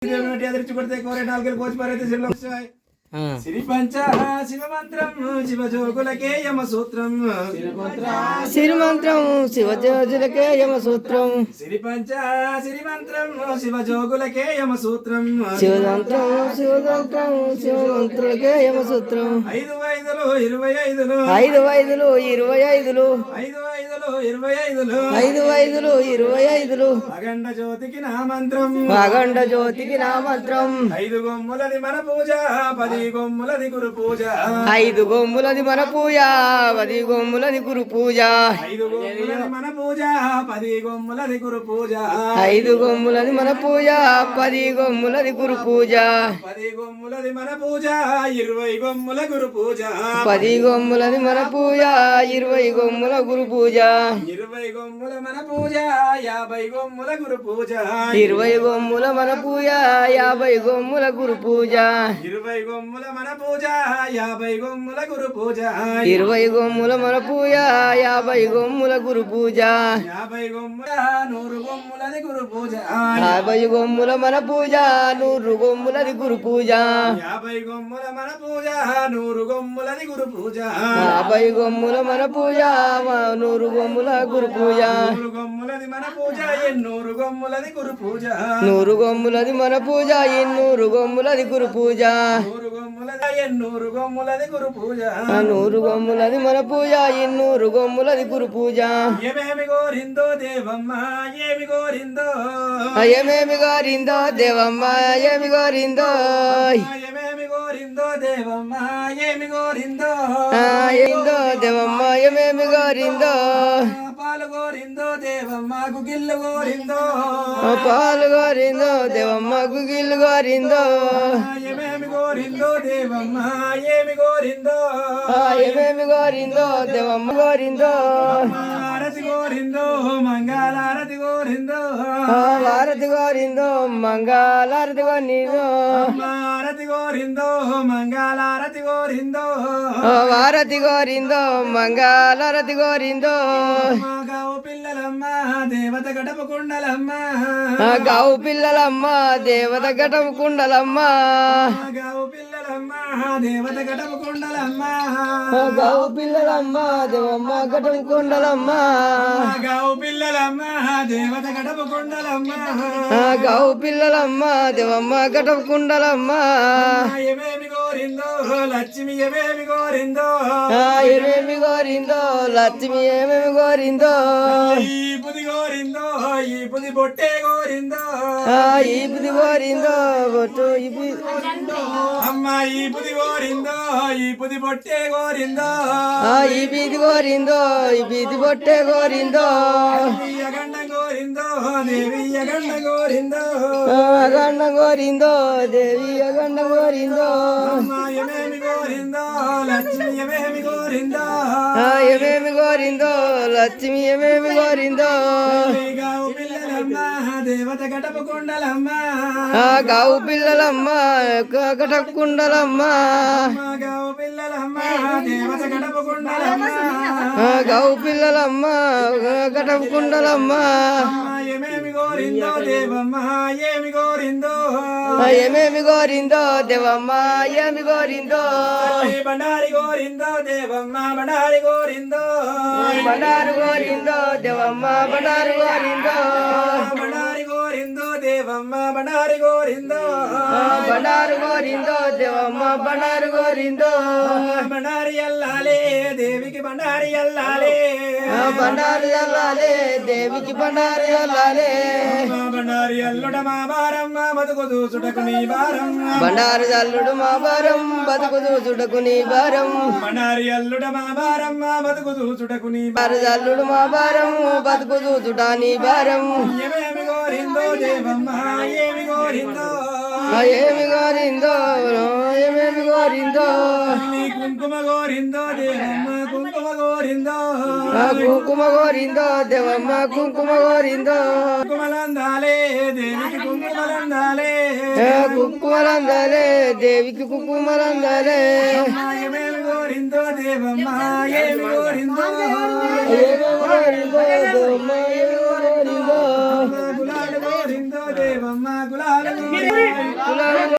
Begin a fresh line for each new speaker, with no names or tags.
ఎదుర్చి కొడితే కోరే నాలుగు కోచి పారైతే శ్రీ పంచ శివ మంత్రం శివ జోగులకే యమ సూత్రం
సిరి మంత్రం శివ జోగులకే యమ సూత్రం
శ్రీ పంచ సిరి మంత్రం శివ జోగులకే యమ సూత్రం
శివ మంత్రం శివ మంత్రం శివ మంత్రులకే యమ సూత్రం
5 5 25
5 5 25
5 5 25
5 5 25
అఖండ జ్యోతికి నా మంత్రం
అఖండ జ్యోతికి నా మంత్రం
5 గొమ్ములది మన పూజ 10 గొమ్ములది గురు పూజ
5 గొమ్ములది మన పూజ 10 గొమ్ములది గురు పూజ
5 గొమ్ములది మన పూజ 10 గొమ్ములది గురు పూజ
5 గొమ్ములది మన పూజ 10 గొమ్ములది గురు పూజ
10 గొమ్ములది మన పూజ 20 గొమ్ముల గురు పూజ
10 గొమ్ములది మన పూజ 20 గొమ్ముల గురు పూజ
20 గొమ్ముల మన పూజ 50 గొమ్ముల గురు పూజ
20 గొమ్ముల మన పూజ 50 గొమ్ముల గురు పూజ
20 గొమ్ముల మన పూజ 50 గొమ్ముల గురు పూజ
20 గొమ్ముల మన పూజ 50 గొమ్ముల గురు పూజ
50 గొమ్ముల 100 గొమ్ములది గురు పూజ
50 గొమ్ముల మన పూజ 100 గొమ్ములది గురు పూజ
50 గొమ్ముల మన పూజ 100 గొమ్ములది గురు పూజ
50 గొమ్ముల మన పూజ 100 గొమ్ముల గురు పూజ
100 గొమ్ములది మన పూజ 100 గొమ్ములది గురు పూజ
100 గొమ్ములది మన పూజ 100 గొమ్ములది గురు పూజ
100 గొమ్ములది 100 గొమ్ములది గురు పూజ
100 గొమ్ములది మన పూజ 100 గొమ్ములది గురు పూజ
ఏమేమి గోరిందో దేవమ్మ ఏమి గోరిందో
ఏమేమి గోరిందో దేవమ్మ ఏమి గోరిందో
ఏమేమి గోరిందో దేవమ్మ ఏమి గోరిందో
ఏందో దేవమ్మ ఏమేమి గోరిందో
పాలు గోరిందో దేవమ్మ గుగిల్లు గోరిందో
పాలు గోరిందో దేవమ్మ గుగిల్లు గోరిందో
ఏమేమి గోరిందో దేవమ్మ ఏమి గోరిందో
ఏమేమి గోరిందో దేవమ్మ గోరిందో
హారతి గోరిందో మంగళారతి గోరిందో
భారతి గోరిందో మంగళారతి గోరిందో
హారతి గోరిందో మంగళారతి గోరిందో
భారతి గోరిందో మంగళారతి గోరిందో
గావు పిల్లలమ్మ దేవత గడప కుండలమ్మ
గావు పిల్లలమ్మ దేవత గటం కుండలమ్మ
గావు పిల్లలమ్మ దేవత గడప కుండలమ్మ
గావు పిల్లలమ్మ దేవమ్మ గటం కుండలమ్మ
గావు పిల్లలమ్మ దేవత గడప కుండలమ్మ
గావు పిల్లలమ్మ దేవమ్మ గటం కుండలమ్మ
ఏమేమి గోరిందో లక్ష్మి ఏమేమి గోరిందో
ఏమేమి గోరిందో లక్ష్మి ఏమేమి గోరిందో
ఈ పుది గోరిందో ఈ పుది బొట్టే గోరిందో
ఈ బుద్ధి గోరిందో బొట్టు
అమ్మ ఈ పుది గోరిందో ఈ పుది బొట్టే గోరిందో
ఈ బీది గోరిందో ఈ బీది బొట్టే గోరిందో
అగండ గోరిందో దేవి అగండ గోరిందో
అగండ గోరిందో దేవి అగండ గోరిందో
అమ్మ ఏమేమి గోరిందో లక్ష్మి ఏమేమి గోరిందో
ఏమేమి గోరిందో లక్ష్మి ఏమేమి గోరిందో
గావు పిల్లలమ్మ దేవత గడప కుండలమ్మ
గావు పిల్లలమ్మ గటకుండలమ్మ
గావు పిల్లలమ్మ దేవత గడప కుండలమ్మ
గావు పిల్లలమ్మ గటకుండలమ్మ
ఏమేమి గోరిందో దేవమ్మ ఏమి గోరిందో
ఏమేమి గోరిందో దేవమ్మ ఏమి గోరిందో
బండారి గోరిందో దేవమ్మ బండారి గోరిందో
బండారు గోరిందో దేవమ్మ బండారు గోరిందో
బండారి గోరిందో దేవమ్మ బండారి గోరిందో
బండారు గోరిందో దేవమ్మ బండారు గోరిందో
బండారి అల్లాలే దేవికి బండారి అల్లాలే
బండారు అల్లాలే దేవికి బండారు అల్లాలే
బండారి అల్లుడ మా భారమ్మ బతుకు చూసుటకు నీ భారం
బండారు అల్లుడు మా భారం బతుకు చూచుటకు నీ భారం
బండారి అల్లుడ మా భారమ్మ బతుకు చూసుటకు నీ
బండారు అల్లుడు మా భారం బతుకు చూచుట నీ భారం
ఏమేమి గోరిందో దేవమ్మ ఏమి గోరిందో
ఏమి గోరిందో ఏమేమి గోరిందో
నీ కుంకుమ గోరిందో దేవమ్మ కుంకుమ గోరిందో
కుంకుమ గోరిందో దేవమ్మ కుంకుమ గోరిందో
కుంకుమలందాలే దేవికి కుంకుమలందాలే
కుంకుమలందలే దేవికి కుంకుమలందలే
ఏమేమి గోరిందో దేవమ్మ ఏమి గోరిందో
ఏమి గోరిందో దేవమ్మ ఏమి గోరిందో
గులాలు గోరిందో దేవమ్మ అమ్మ గులాలు